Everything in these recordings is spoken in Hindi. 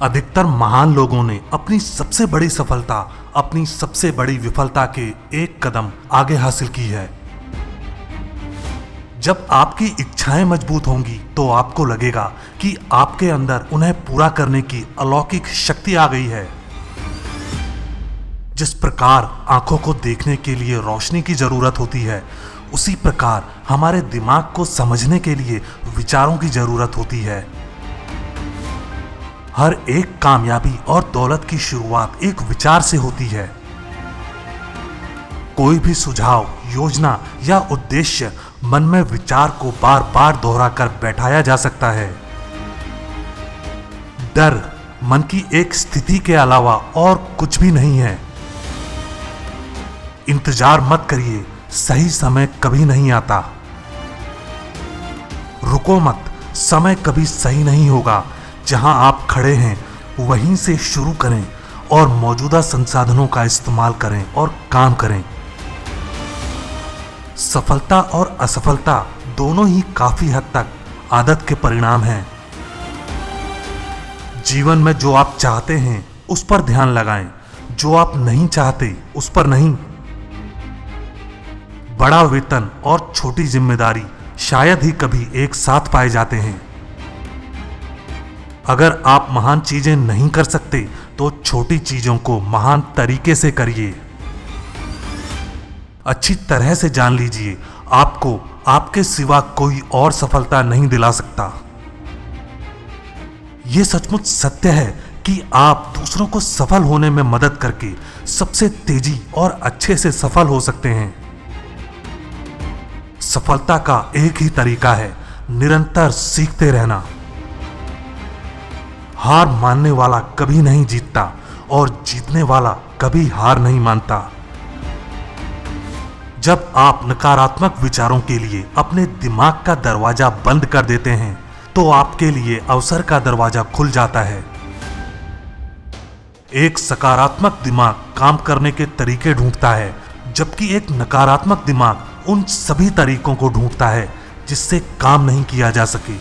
अधिकतर महान लोगों ने अपनी सबसे बड़ी सफलता अपनी सबसे बड़ी विफलता के एक कदम आगे हासिल की है। जब आपकी इच्छाएं मजबूत होंगी तो आपको लगेगा कि आपके अंदर उन्हें पूरा करने की अलौकिक शक्ति आ गई है। जिस प्रकार आंखों को देखने के लिए रोशनी की जरूरत होती है, उसी प्रकार हमारे दिमाग को समझने के लिए विचारों की जरूरत होती है। हर एक कामयाबी और दौलत की शुरुआत एक विचार से होती है। कोई भी सुझाव, योजना या उद्देश्य मन में विचार को बार बार दोहरा कर बैठाया जा सकता है। डर मन की एक स्थिति के अलावा और कुछ भी नहीं है। इंतजार मत करिए, सही समय कभी नहीं आता। रुको मत, समय कभी सही नहीं होगा। जहां आप खड़े हैं वहीं से शुरू करें और मौजूदा संसाधनों का इस्तेमाल करें और काम करें। सफलता और असफलता दोनों ही काफी हद तक आदत के परिणाम हैं। जीवन में जो आप चाहते हैं उस पर ध्यान लगाएं, जो आप नहीं चाहते उस पर नहीं। बड़ा वेतन और छोटी जिम्मेदारी शायद ही कभी एक साथ पाए जाते हैं। अगर आप महान चीजें नहीं कर सकते तो छोटी चीजों को महान तरीके से करिए। अच्छी तरह से जान लीजिए, आपको आपके सिवा कोई और सफलता नहीं दिला सकता। यह सचमुच सत्य है कि आप दूसरों को सफल होने में मदद करके सबसे तेजी और अच्छे से सफल हो सकते हैं। सफलता का एक ही तरीका है, निरंतर सीखते रहना। हार मानने वाला कभी नहीं जीतता और जीतने वाला कभी हार नहीं मानता। जब आप नकारात्मक विचारों के लिए अपने दिमाग का दरवाजा बंद कर देते हैं तो आपके लिए अवसर का दरवाजा खुल जाता है। एक सकारात्मक दिमाग काम करने के तरीके ढूंढता है, जबकि एक नकारात्मक दिमाग उन सभी तरीकों को ढूंढता है जिससे काम नहीं किया जा सके।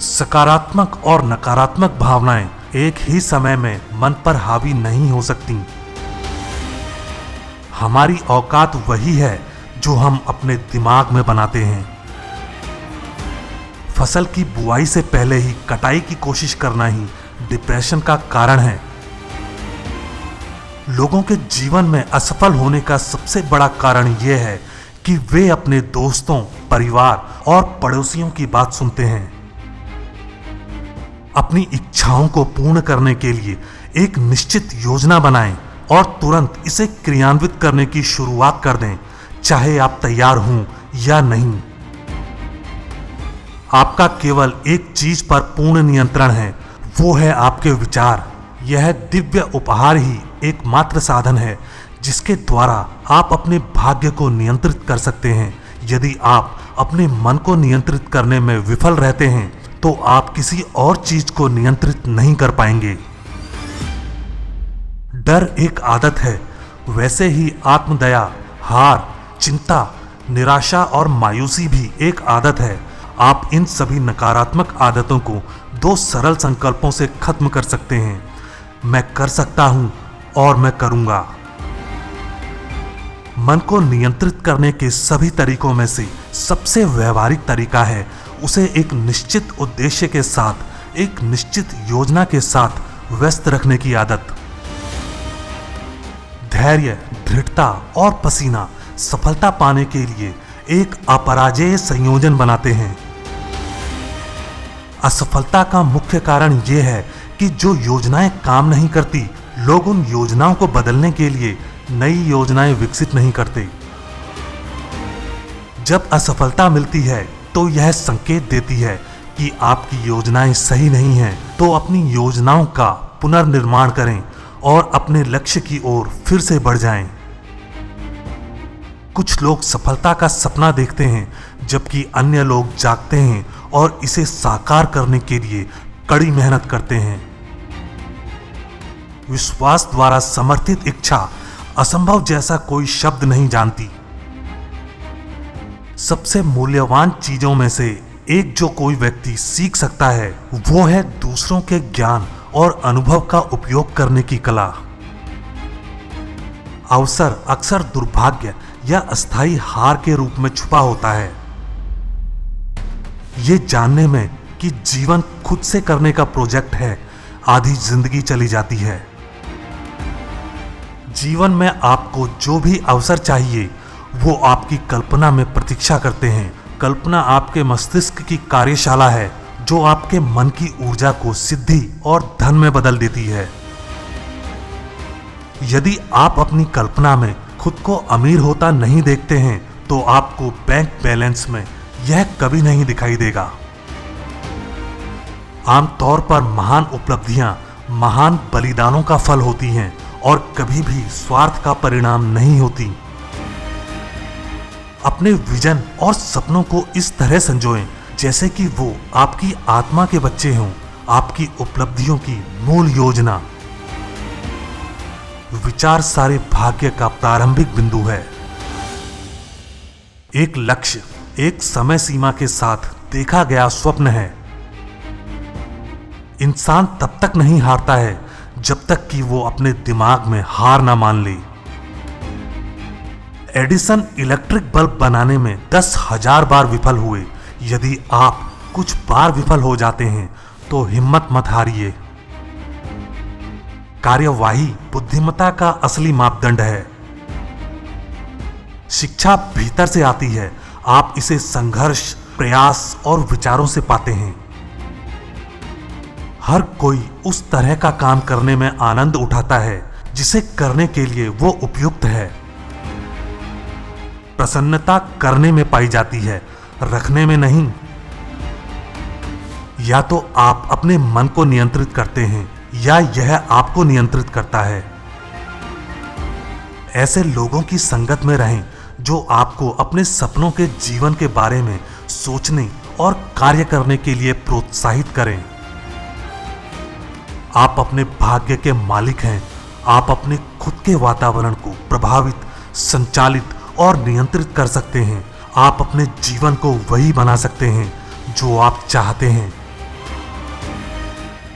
सकारात्मक और नकारात्मक भावनाएं एक ही समय में मन पर हावी नहीं हो सकती। हमारी औकात वही है जो हम अपने दिमाग में बनाते हैं। फसल की बुआई से पहले ही कटाई की कोशिश करना ही डिप्रेशन का कारण है। लोगों के जीवन में असफल होने का सबसे बड़ा कारण यह है कि वे अपने दोस्तों, परिवार और पड़ोसियों की बात सुनते हैं। अपनी इच्छाओं को पूर्ण करने के लिए एक निश्चित योजना बनाएं और तुरंत इसे क्रियान्वित करने की शुरुआत कर दें, चाहे आप तैयार हों या नहीं। आपका केवल एक चीज पर पूर्ण नियंत्रण है, वो है आपके विचार। यह दिव्य उपहार ही एकमात्र साधन है जिसके द्वारा आप अपने भाग्य को नियंत्रित कर सकते हैं। यदि आप अपने मन को नियंत्रित करने में विफल रहते हैं तो आप किसी और चीज को नियंत्रित नहीं कर पाएंगे। डर एक आदत है, वैसे ही आत्मदया, हार, चिंता, निराशा और मायूसी भी एक आदत है। आप इन सभी नकारात्मक आदतों को 2 सरल संकल्पों से खत्म कर सकते हैं। मैं कर सकता हूं और मैं करूंगा। मन को नियंत्रित करने के सभी तरीकों में से सबसे व्यवहारिक तरीका है उसे एक निश्चित उद्देश्य के साथ, एक निश्चित योजना के साथ व्यस्त रखने की आदत। धैर्य, दृढ़ता और पसीना सफलता पाने के लिए एक अपराजेय संयोजन बनाते हैं। असफलता का मुख्य कारण यह है कि जो योजनाएं काम नहीं करती, लोग उन योजनाओं को बदलने के लिए नई योजनाएं विकसित नहीं करते। जब असफलता मिलती है तो यह संकेत देती है कि आपकी योजनाएं सही नहीं हैं, तो अपनी योजनाओं का पुनर्निर्माण करें और अपने लक्ष्य की ओर फिर से बढ़ जाएं। कुछ लोग सफलता का सपना देखते हैं, जबकि अन्य लोग जागते हैं और इसे साकार करने के लिए कड़ी मेहनत करते हैं। विश्वास द्वारा समर्थित इच्छा असंभव जैसा कोई शब्द नहीं जानती। सबसे मूल्यवान चीजों में से एक जो कोई व्यक्ति सीख सकता है वो है दूसरों के ज्ञान और अनुभव का उपयोग करने की कला। अवसर अक्सर दुर्भाग्य या अस्थायी हार के रूप में छुपा होता है। ये जानने में कि जीवन खुद से करने का प्रोजेक्ट है, आधी जिंदगी चली जाती है। जीवन में आपको जो भी अवसर चाहिए वो आपकी कल्पना में प्रतीक्षा करते हैं। कल्पना आपके मस्तिष्क की कार्यशाला है जो आपके मन की ऊर्जा को सिद्धि और धन में बदल देती है। यदि आप अपनी कल्पना में खुद को अमीर होता नहीं देखते हैं तो आपको बैंक बैलेंस में यह कभी नहीं दिखाई देगा। आमतौर पर महान उपलब्धियां महान बलिदानों का फल होती हैं और कभी भी स्वार्थ का परिणाम नहीं होती। अपने विजन और सपनों को इस तरह संजोएं जैसे कि वो आपकी आत्मा के बच्चे हों, आपकी उपलब्धियों की मूल योजना। विचार सारे भाग्य का प्रारंभिक बिंदु है। एक लक्ष्य एक समय सीमा के साथ देखा गया स्वप्न है। इंसान तब तक नहीं हारता है जब तक कि वो अपने दिमाग में हार ना मान ले। एडिसन इलेक्ट्रिक बल्ब बनाने में 10,000 बार विफल हुए। यदि आप कुछ बार विफल हो जाते हैं तो हिम्मत मत हारिए। कार्यवाही बुद्धिमत्ता का असली मापदंड है। शिक्षा भीतर से आती है, आप इसे संघर्ष, प्रयास और विचारों से पाते हैं। हर कोई उस तरह का काम करने में आनंद उठाता है जिसे करने के लिए वो उपयुक्त है। प्रसन्नता करने में पाई जाती है, रखने में नहीं। या तो आप अपने मन को नियंत्रित करते हैं या यह आपको नियंत्रित करता है। ऐसे लोगों की संगत में रहें जो आपको अपने सपनों के जीवन के बारे में सोचने और कार्य करने के लिए प्रोत्साहित करें। आप अपने भाग्य के मालिक हैं। आप अपने खुद के वातावरण को प्रभावित, संचालित और नियंत्रित कर सकते हैं। आप अपने जीवन को वही बना सकते हैं जो आप चाहते हैं।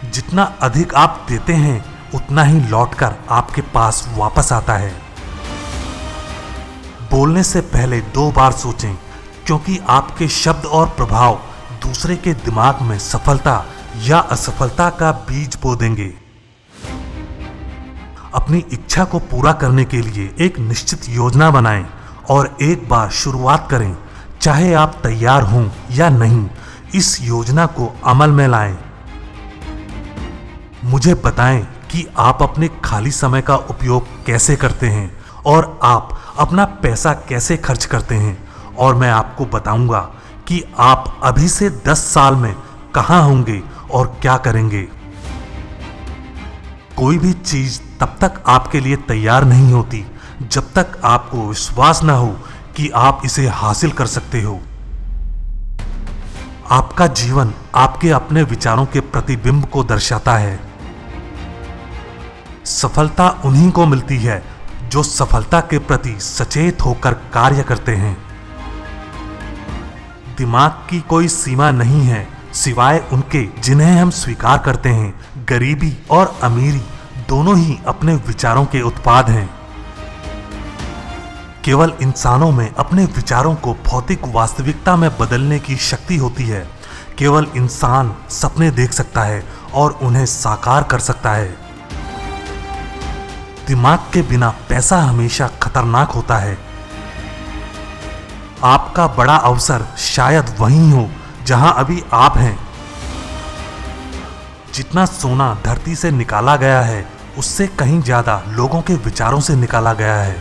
जितना अधिक आप देते हैं उतना ही लौटकर आपके पास वापस आता है। बोलने से पहले 2 बार सोचें, क्योंकि आपके शब्द और प्रभाव दूसरे के दिमाग में सफलता या असफलता का बीज बो देंगे। अपनी इच्छा को पूरा करने के लिए एक निश्चित योजना बनाएं और एक बार शुरुआत करें। चाहे आप तैयार हों या नहीं, इस योजना को अमल में लाएं। मुझे बताएं कि आप अपने खाली समय का उपयोग कैसे करते हैं और आप अपना पैसा कैसे खर्च करते हैं, और मैं आपको बताऊंगा कि आप अभी से 10 साल में कहां होंगे और क्या करेंगे। कोई भी चीज तब तक आपके लिए तैयार नहीं होती जब तक आपको विश्वास न हो कि आप इसे हासिल कर सकते हो। आपका जीवन आपके अपने विचारों के प्रतिबिंब को दर्शाता है। सफलता उन्हीं को मिलती है जो सफलता के प्रति सचेत होकर कार्य करते हैं। दिमाग की कोई सीमा नहीं है सिवाय उनके जिन्हें हम स्वीकार करते हैं। गरीबी और अमीरी दोनों ही अपने विचारों के उत्पाद हैं। केवल इंसानों में अपने विचारों को भौतिक वास्तविकता में बदलने की शक्ति होती है। केवल इंसान सपने देख सकता है और उन्हें साकार कर सकता है। दिमाग के बिना पैसा हमेशा खतरनाक होता है। आपका बड़ा अवसर शायद वहीं हो जहां अभी आप हैं। जितना सोना धरती से निकाला गया है उससे कहीं ज्यादा लोगों के विचारों से निकाला गया है।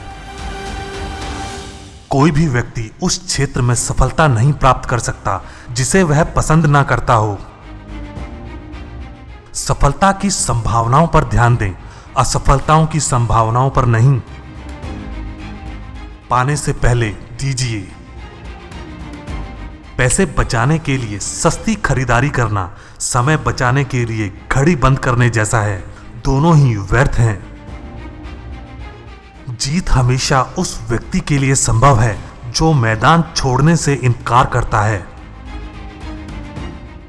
कोई भी व्यक्ति उस क्षेत्र में सफलता नहीं प्राप्त कर सकता जिसे वह पसंद ना करता हो। सफलता की संभावनाओं पर ध्यान दें, असफलताओं की संभावनाओं पर नहीं। पाने से पहले दीजिए। पैसे बचाने के लिए सस्ती खरीदारी करना समय बचाने के लिए घड़ी बंद करने जैसा है। दोनों ही व्यर्थ हैं। जीत हमेशा उस व्यक्ति के लिए संभव है जो मैदान छोड़ने से इनकार करता है।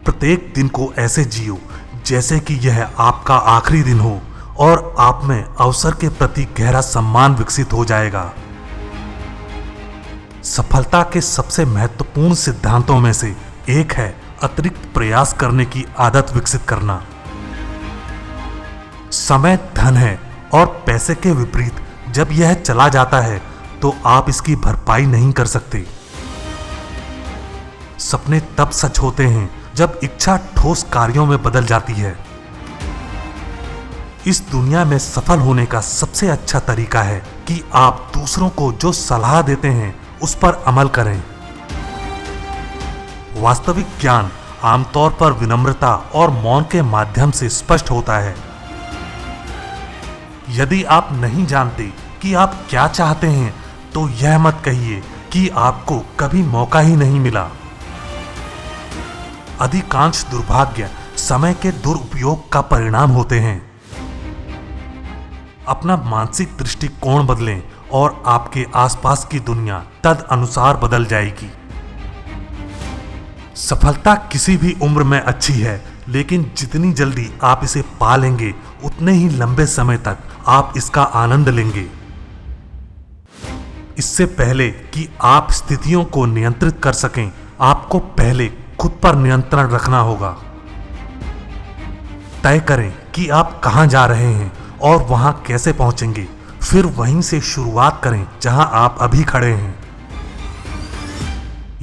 प्रत्येक दिन को ऐसे जियो जैसे कि यह आपका आखिरी दिन हो और आप में अवसर के प्रति गहरा सम्मान विकसित हो जाएगा। सफलता के सबसे महत्वपूर्ण सिद्धांतों में से एक है अतिरिक्त प्रयास करने की आदत विकसित करना। समय धन है और पैसे के विपरीत जब यह चला जाता है तो आप इसकी भरपाई नहीं कर सकते। सपने तब सच होते हैं जब इच्छा ठोस कार्यों में बदल जाती है। इस दुनिया में सफल होने का सबसे अच्छा तरीका है कि आप दूसरों को जो सलाह देते हैं उस पर अमल करें। वास्तविक ज्ञान आमतौर पर विनम्रता और मौन के माध्यम से स्पष्ट होता है। यदि आप नहीं जानते कि आप क्या चाहते हैं तो यह मत कहिए कि आपको कभी मौका ही नहीं मिला। अधिकांश दुर्भाग्य समय के दुरुपयोग का परिणाम होते हैं। अपना मानसिक दृष्टिकोण बदलें और आपके आसपास की दुनिया तद अनुसार बदल जाएगी। सफलता किसी भी उम्र में अच्छी है, लेकिन जितनी जल्दी आप इसे पा लेंगे उतने ही लंबे समय तक आप इसका आनंद लेंगे। इससे पहले कि आप स्थितियों को नियंत्रित कर सकें, आपको पहले खुद पर नियंत्रण रखना होगा। तय करें कि आप कहां जा रहे हैं और वहां कैसे पहुंचेंगे, फिर वहीं से शुरुआत करें जहां आप अभी खड़े हैं।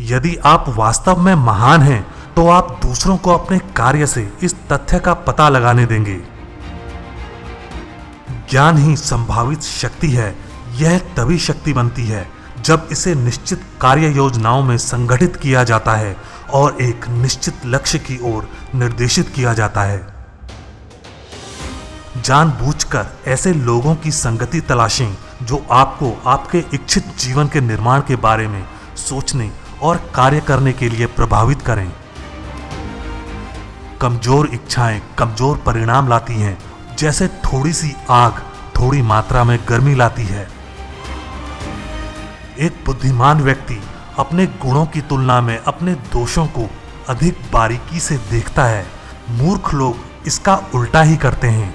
यदि आप वास्तव में महान हैं तो आप दूसरों को अपने कार्य से इस तथ्य का पता लगाने देंगे। ज्ञान ही संभावित शक्ति है। यह तभी शक्ति बनती है जब इसे निश्चित कार्य योजनाओं में संगठित किया जाता है और एक निश्चित लक्ष्य की ओर निर्देशित किया जाता है। जानबूझकर ऐसे लोगों की संगति तलाशें जो आपको आपके इच्छित जीवन के निर्माण के बारे में सोचने और कार्य करने के लिए प्रभावित करें। कमजोर इच्छाएं कमजोर परिणाम लाती हैं, जैसे थोड़ी सी आग थोड़ी मात्रा में गर्मी लाती है। एक बुद्धिमान व्यक्ति अपने गुणों की तुलना में अपने दोषों को अधिक बारीकी से देखता है। मूर्ख लोग इसका उल्टा ही करते हैं।